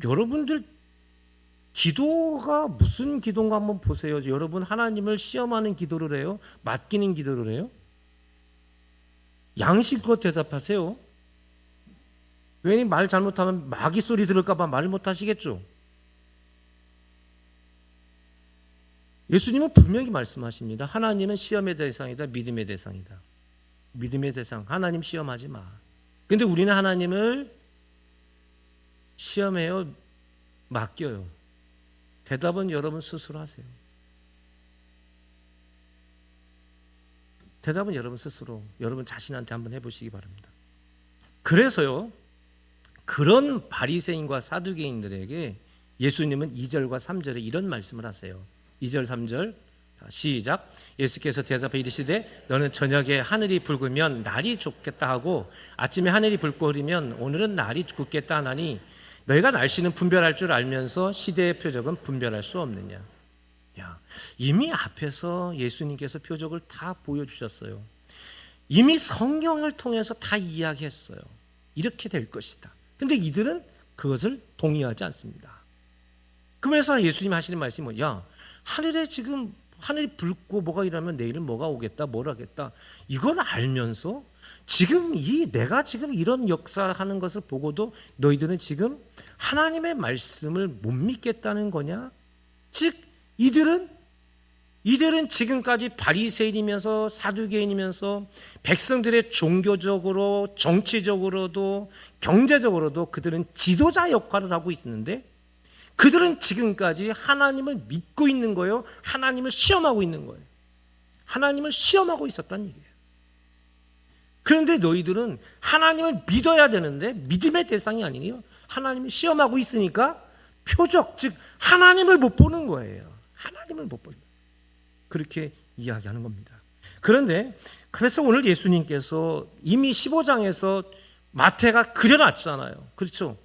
여러분들 기도가 무슨 기도인가 한번 보세요. 여러분 하나님을 시험하는 기도를 해요? 맡기는 기도를 해요? 양심껏 대답하세요. 괜히 말 잘못하면 마귀 소리 들을까 봐 말 못하시겠죠? 예수님은 분명히 말씀하십니다. 하나님은 시험의 대상이다. 믿음의 대상이다. 믿음의 대상. 하나님 시험하지 마. 근데 우리는 하나님을 시험해요? 맡겨요? 대답은 여러분 스스로 하세요. 대답은 여러분 스스로, 여러분 자신한테 한번 해보시기 바랍니다. 그래서요, 그런 바리새인과 사두개인들에게 예수님은 2절과 3절에 이런 말씀을 하세요. 2절 3절 시작. 예수께서 대답해 이르시되 너는 저녁에 하늘이 붉으면 날이 좋겠다 하고 아침에 하늘이 붉고 흐리면 오늘은 날이 굳겠다 하나니 너희가 날씨는 분별할 줄 알면서 시대의 표적은 분별할 수 없느냐. 이미 앞에서 예수님께서 표적을 다 보여주셨어요. 이미 성경을 통해서 다 이야기했어요. 이렇게 될 것이다. 근데 이들은 그것을 동의하지 않습니다. 그러면서 예수님 하시는 말씀이 뭐냐? 하늘에 지금 하늘이 붉고 뭐가 이러면 내일은 뭐가 오겠다, 뭘 하겠다. 이걸 알면서 지금 내가 지금 이런 역사하는 것을 보고도 너희들은 지금 하나님의 말씀을 못 믿겠다는 거냐? 즉 이들은 지금까지 바리새인이면서 사두개인이면서 백성들의 종교적으로 정치적으로도 경제적으로도 그들은 지도자 역할을 하고 있는데 그들은 지금까지 하나님을 믿고 있는 거예요. 하나님을 시험하고 있는 거예요. 하나님을 시험하고 있었다는 얘기예요. 그런데 너희들은 하나님을 믿어야 되는데 믿음의 대상이 아니에요. 하나님을 시험하고 있으니까 표적, 즉 하나님을 못 보는 거예요. 하나님을 못 보는 거예요. 그렇게 이야기하는 겁니다. 그래서 오늘 예수님께서 이미 15장에서 마태가 그려놨잖아요. 그렇죠?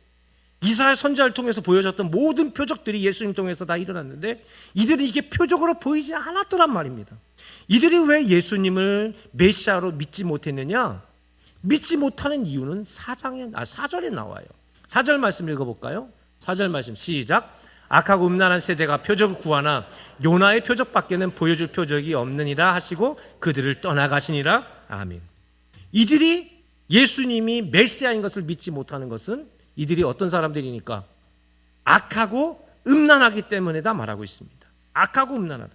이사야 선지자를 통해서 보여줬던 모든 표적들이 예수님 통해서 다 일어났는데 이들이 이게 표적으로 보이지 않았더란 말입니다. 이들이 왜 예수님을 메시아로 믿지 못했느냐? 믿지 못하는 이유는 4절에 나와요. 4절 말씀 읽어볼까요? 4절 말씀 시작. 악하고 음란한 세대가 표적을 구하나 요나의 표적밖에는 보여줄 표적이 없느니라 하시고 그들을 떠나가시니라. 아멘. 이들이 예수님이 메시아인 것을 믿지 못하는 것은 이들이 어떤 사람들이니까 악하고 음란하기 때문에다 말하고 있습니다. 악하고 음란하다.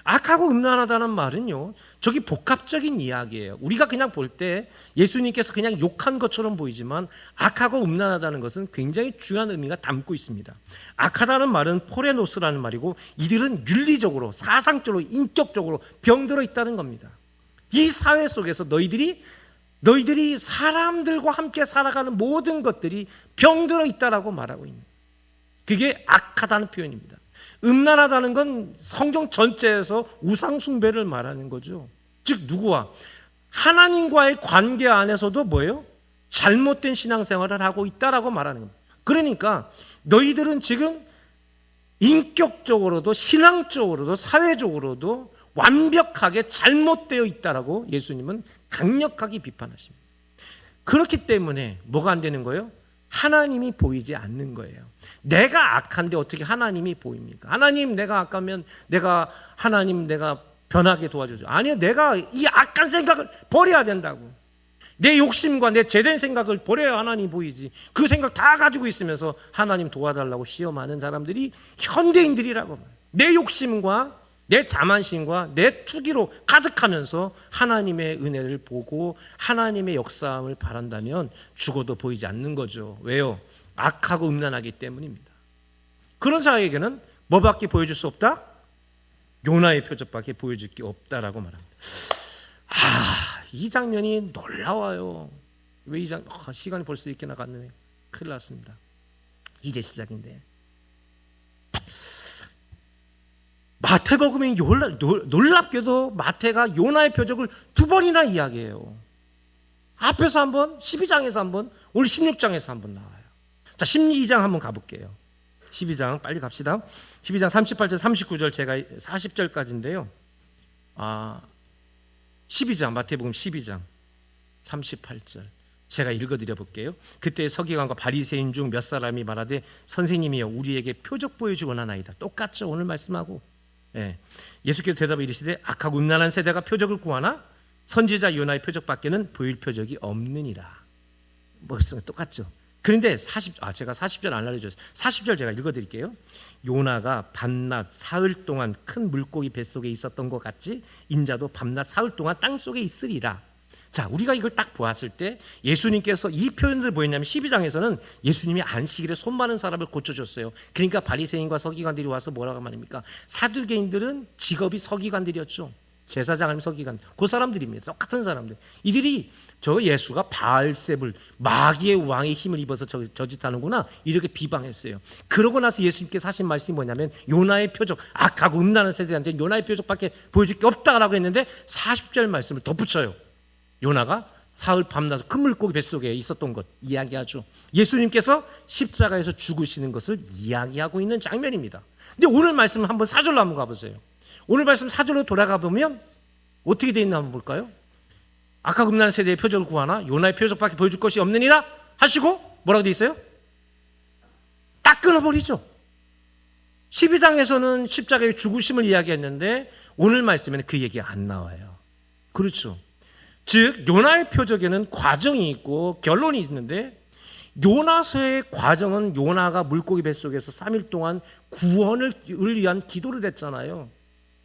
악하고 음란하다는 말은요, 저기 복합적인 이야기예요. 우리가 그냥 볼 때 예수님께서 그냥 욕한 것처럼 보이지만 악하고 음란하다는 것은 굉장히 중요한 의미가 담고 있습니다. 악하다는 말은 포레노스라는 말이고 이들은 윤리적으로, 사상적으로, 인격적으로 병들어 있다는 겁니다. 이 사회 속에서 너희들이 사람들과 함께 살아가는 모든 것들이 병들어 있다라고 말하고 있는. 그게 악하다는 표현입니다. 음란하다는 건 성경 전체에서 우상숭배를 말하는 거죠. 즉 누구와? 하나님과의 관계 안에서도 뭐예요? 잘못된 신앙생활을 하고 있다라고 말하는 겁니다. 그러니까 너희들은 지금 인격적으로도 신앙적으로도 사회적으로도 완벽하게 잘못되어 있다라고 예수님은 강력하게 비판하십니다. 그렇기 때문에 뭐가 안 되는 거예요? 하나님이 보이지 않는 거예요. 내가 악한데 어떻게 하나님이 보입니까? 하나님 내가 악하면 내가 변하게 도와주죠. 아니요, 내가 이 악한 생각을 버려야 된다고. 내 욕심과 내 죄된 생각을 버려야 하나님 보이지. 그 생각 다 가지고 있으면서 하나님 도와달라고 시험하는 사람들이 현대인들이라고 말해요. 내 욕심과 내 자만심과 내 투기로 가득하면서 하나님의 은혜를 보고 하나님의 역사함을 바란다면 죽어도 보이지 않는 거죠. 왜요? 악하고 음란하기 때문입니다. 그런 자에게는 뭐밖에 보여줄 수 없다? 요나의 표적밖에 보여줄 게 없다라고 말합니다. 이 장면이 놀라워요. 왜 시간이 벌써 이렇게 나갔네. 큰일 났습니다. 이제 시작인데. 마태복음이 놀랍게도 마태가 요나의 표적을 2번이나 이야기해요. 앞에서 한번, 12장에서 한번, 오늘 16장에서 한번 나와요. 자, 12장 한번 가볼게요. 12장 빨리 갑시다. 12장 38절, 39절 제가 40절까지인데요. 12장 마태복음 12장 38절 제가 읽어드려 볼게요. 그때 서기관과 바리새인 중 몇 사람이 말하되 선생님이여 우리에게 표적 보여주고 원하나이다. 똑같죠 오늘 말씀하고. 예수께서 대답하여 이르시되 악하고 음란한 세대가 표적을 구하나 선지자 요나의 표적밖에는 보일 표적이 없느니라. 뭐였어요? 똑같죠. 그런데 제가 40절 안 알려줬어요. 40절 제가 읽어드릴게요. 요나가 밤낮 사흘 동안 큰 물고기 뱃속에 있었던 것 같이 인자도 밤낮 사흘 동안 땅속에 있으리라. 자, 우리가 이걸 딱 보았을 때 예수님께서 이 표현을 보였냐면 12장에서는 예수님이 안식일에 손 많은 사람을 고쳐줬어요. 그러니까 바리새인과 서기관들이 와서 뭐라고 말합니까? 사두개인들은 직업이 서기관들이었죠. 제사장 아니면 서기관, 그 사람들입니다. 똑같은 사람들. 이들이 저 예수가 바알세불 마귀의 왕의 힘을 입어서 저짓하는구나 이렇게 비방했어요. 그러고 나서 예수님께서 하신 말씀이 뭐냐면 요나의 표적, 악하고 음란한 세대한테 요나의 표적밖에 보여줄 게 없다라고 했는데 40절 말씀을 덧붙여요. 요나가 사흘 밤낮 큰 물고기 뱃속에 있었던 것 이야기하죠. 예수님께서 십자가에서 죽으시는 것을 이야기하고 있는 장면입니다. 근데 오늘 말씀을 한번 4절로 한번 가보세요. 오늘 말씀 4절로 돌아가 보면 어떻게 되어 있나 한번 볼까요? 악하고 음란한 세대의 표적을 구하나 요나의 표적밖에 보여줄 것이 없느니라 하시고 뭐라고 되어 있어요? 딱 끊어버리죠. 12장에서는 십자가의 죽으심을 이야기했는데 오늘 말씀에는 그 얘기가 안 나와요. 그렇죠. 즉 요나의 표적에는 과정이 있고 결론이 있는데 요나서의 과정은 요나가 물고기 뱃속에서 3일 동안 구원을 위한 기도를 했잖아요.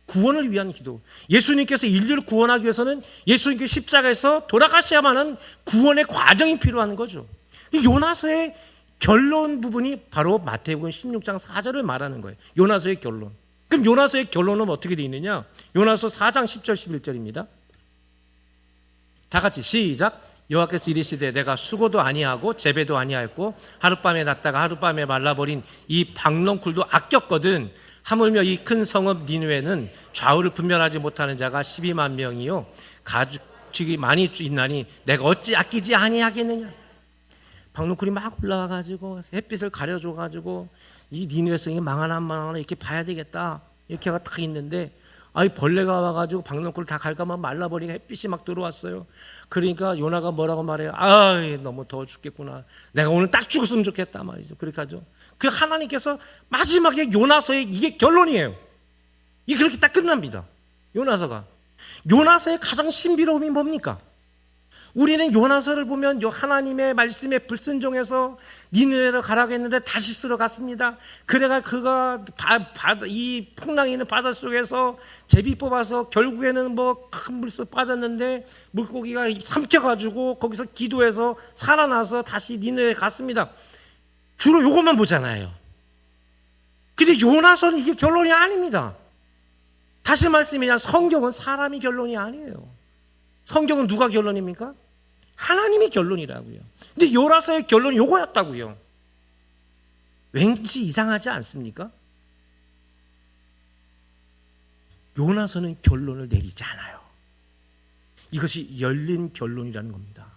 구원을 위한 기도. 예수님께서 인류를 구원하기 위해서는 예수님께서 십자가에서 돌아가셔야만 하는 구원의 과정이 필요한 거죠. 요나서의 결론 부분이 바로 마태복음 16장 4절을 말하는 거예요. 요나서의 결론. 그럼 요나서의 결론은 어떻게 되어 있느냐? 요나서 4장 10절 11절입니다. 다 같이 시작. 여호와께서 이르시되 내가 수고도 아니하고 재배도 아니하였고 하룻밤에 났다가 하룻밤에 말라버린 이 박농쿨도 아꼈거든. 하물며 이 큰 성읍 니느웨는 좌우를 분별하지 못하는 자가 12만 명이요 가축이 많이 있나니 내가 어찌 아끼지 아니하겠느냐. 박농쿨이 막 올라와가지고 햇빛을 가려줘가지고 이 니느웨 성이 망하나 안 망하나 이렇게 봐야 되겠다 이렇게가 딱 있는데 벌레가 와가지고 박농쿨을 다 갈가면 말라버리니까 햇빛이 막 들어왔어요. 그러니까 요나가 뭐라고 말해요? 너무 더워 죽겠구나. 내가 오늘 딱 죽었으면 좋겠다 말이죠. 그렇게 하죠. 그 하나님께서 마지막에 요나서의 이게 결론이에요. 이게 그렇게 딱 끝납니다. 요나서가. 요나서의 가장 신비로움이 뭡니까? 우리는 요나서를 보면 하나님의 말씀에 불순종해서 니느웨로 가라고 했는데 다시스로 갔습니다. 그래가 그가 이 풍랑이 있는 바닷속에서 제비 뽑아서 결국에는 큰 물속 빠졌는데 물고기가 삼켜가지고 거기서 기도해서 살아나서 다시 니느웨 갔습니다. 주로 요것만 보잖아요. 근데 요나서는 이게 결론이 아닙니다. 다시 말씀이냐, 성경은 사람이 결론이 아니에요. 성경은 누가 결론입니까? 하나님이 결론이라고요. 근데 요나서의 결론이 요거였다고요. 왠지 이상하지 않습니까? 요나서는 결론을 내리지 않아요. 이것이 열린 결론이라는 겁니다.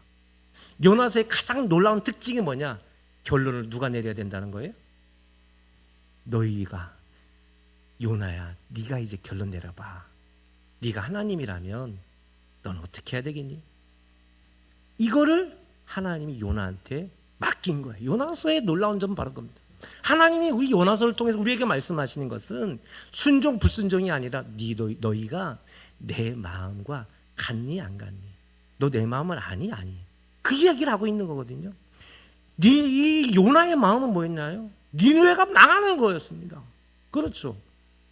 요나서의 가장 놀라운 특징이 뭐냐? 결론을 누가 내려야 된다는 거예요? 너희가, 요나야, 네가 이제 결론 내려봐. 네가 하나님이라면 넌 어떻게 해야 되겠니? 이거를 하나님이 요나한테 맡긴 거예요. 요나서의 놀라운 점은 바로 그겁니다. 하나님이 우리 요나서를 통해서 우리에게 말씀하시는 것은 순종 불순종이 아니라 너희가 내 마음과 같니 안 같니? 너 내 마음을 아니? 아니? 그 이야기를 하고 있는 거거든요. 이 요나의 마음은 뭐였나요? 니느웨가 망하는 거였습니다. 그렇죠.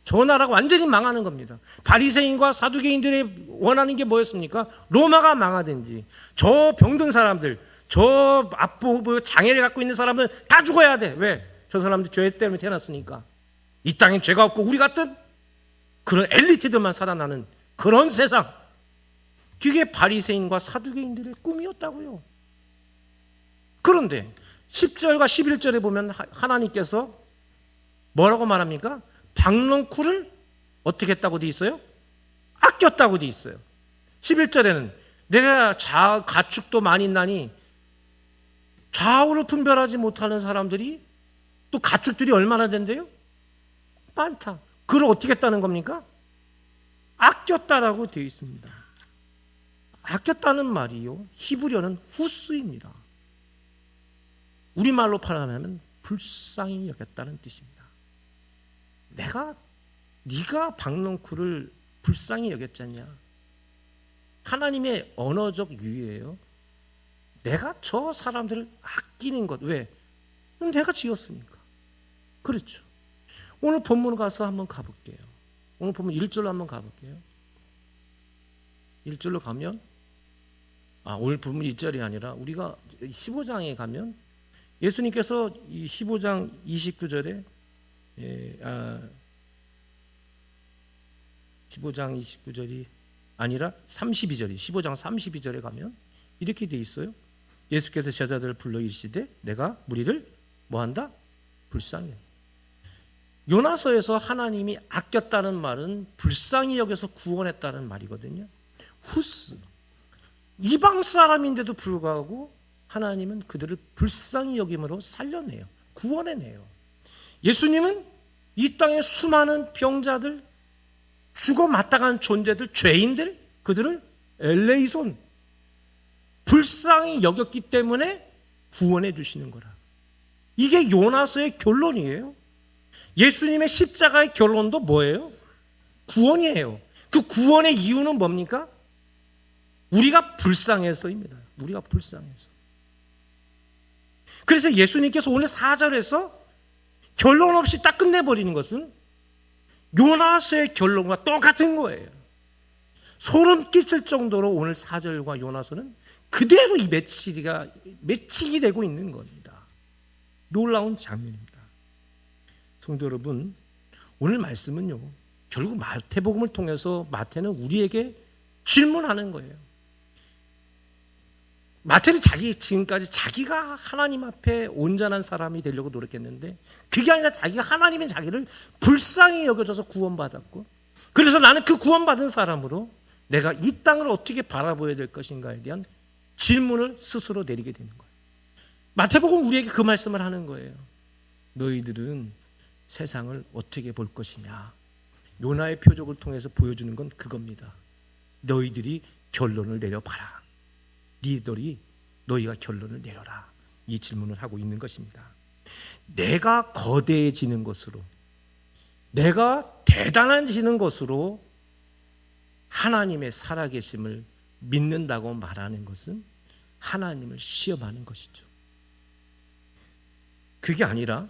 저 나라가 완전히 망하는 겁니다. 바리새인과 사두개인들이 원하는 게 뭐였습니까? 로마가 망하든지, 저 병든 사람들, 저 아프고 장애를 갖고 있는 사람은 다 죽어야 돼. 왜? 저 사람들 죄 때문에 태어났으니까. 이 땅에 죄가 없고 우리 같은 그런 엘리트들만 살아나는 그런 세상. 그게 바리새인과 사두개인들의 꿈이었다고요. 그런데 10절과 11절에 보면 하나님께서 뭐라고 말합니까? 박넝쿨을 어떻게 했다고 돼 있어요? 아꼈다고 돼 있어요. 11절에는 내가 가축도 많이 있나니 좌우를 분별하지 못하는 사람들이, 또 가축들이 얼마나 된대요? 많다. 그걸 어떻게 했다는 겁니까? 아꼈다라고 되어 있습니다. 아꼈다는 말이요, 히브리어는 후스입니다. 우리말로 발음하면 불쌍히 여겼다는 뜻입니다. 네가 박넝쿨을 불쌍히 여겼잖냐? 하나님의 언어적 유예예요. 내가 저 사람들을 아끼는 것. 왜? 내가 지었으니까. 그렇죠. 오늘 본문 가서 한번 가볼게요. 오늘 본문 1절로 한번 가볼게요. 1절로 가면, 오늘 본문 1절이 아니라 우리가 15장에 가면 예수님께서 이 15장 29절에 15장 29절이 아니라 32절이 15장 32절에 가면 이렇게 돼 있어요. 예수께서 제자들을 불러 이르시되 내가 무리를 뭐한다? 불쌍히. 요나서에서 하나님이 아꼈다는 말은 불쌍히 여겨서 구원했다는 말이거든요. 후스. 이방 사람인데도 불구하고 하나님은 그들을 불쌍히 여김으로 살려내요. 구원해내요. 예수님은 이 땅의 수많은 병자들, 죽어 마땅한 존재들, 죄인들, 그들을 엘레이손, 불쌍히 여겼기 때문에 구원해 주시는 거라. 이게 요나서의 결론이에요. 예수님의 십자가의 결론도 뭐예요? 구원이에요. 그 구원의 이유는 뭡니까? 우리가 불쌍해서입니다. 우리가 불쌍해서. 그래서 예수님께서 오늘 4절에서 결론 없이 딱 끝내버리는 것은 요나서의 결론과 똑같은 거예요. 소름 끼칠 정도로 오늘 4절과 요나서는 그대로 이 매치기 되고 있는 겁니다. 놀라운 장면입니다. 성도 여러분, 오늘 말씀은요, 결국 마태복음을 통해서 마태는 우리에게 질문하는 거예요. 마태는 지금까지 자기가 하나님 앞에 온전한 사람이 되려고 노력했는데, 그게 아니라 자기가 하나님의 자기를 불쌍히 여겨져서 구원받았고, 그래서 나는 그 구원받은 사람으로 내가 이 땅을 어떻게 바라보아야 될 것인가에 대한 질문을 스스로 내리게 되는 거예요. 마태복음 우리에게 그 말씀을 하는 거예요. 너희들은 세상을 어떻게 볼 것이냐. 요나의 표적을 통해서 보여주는 건 그겁니다. 너희들이 결론을 내려봐라. 너희가 결론을 내려라. 이 질문을 하고 있는 것입니다. 내가 거대해지는 것으로, 내가 대단해지는 것으로 하나님의 살아계심을 믿는다고 말하는 것은 하나님을 시험하는 것이죠. 그게 아니라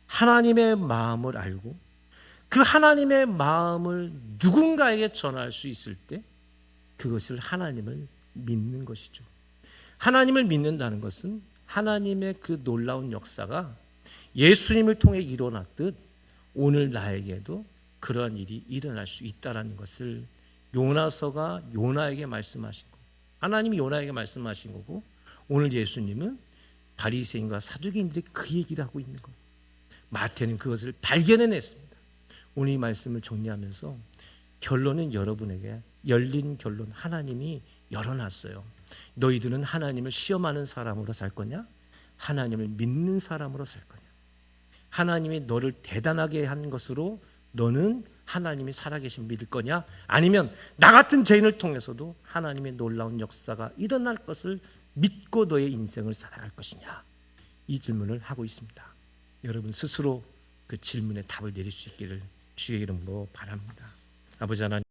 하나님의 마음을 알고 그 하나님의 마음을 누군가에게 전할 수 있을 때 그것을 하나님을 믿는 것이죠. 하나님을 믿는다는 것은 하나님의 그 놀라운 역사가 예수님을 통해 일어났듯 오늘 나에게도 그러한 일이 일어날 수 있다는 것을 요나서가 요나에게 말씀하신 거고, 하나님이 요나에게 말씀하신 거고, 오늘 예수님은 바리새인과 사두개인들이 그 얘기를 하고 있는 거예요. 마태는 그것을 발견해냈습니다. 오늘 이 말씀을 정리하면서 결론은 여러분에게 열린 결론, 하나님이 열어놨어요. 너희들은 하나님을 시험하는 사람으로 살 거냐? 하나님을 믿는 사람으로 살 거냐? 하나님이 너를 대단하게 한 것으로 너는 하나님이 살아계신 믿을 거냐? 아니면 나 같은 죄인을 통해서도 하나님의 놀라운 역사가 일어날 것을 믿고 너의 인생을 살아갈 것이냐? 이 질문을 하고 있습니다. 여러분 스스로 그 질문에 답을 내릴 수 있기를 주의 이름으로 바랍니다. 아버지 하나님,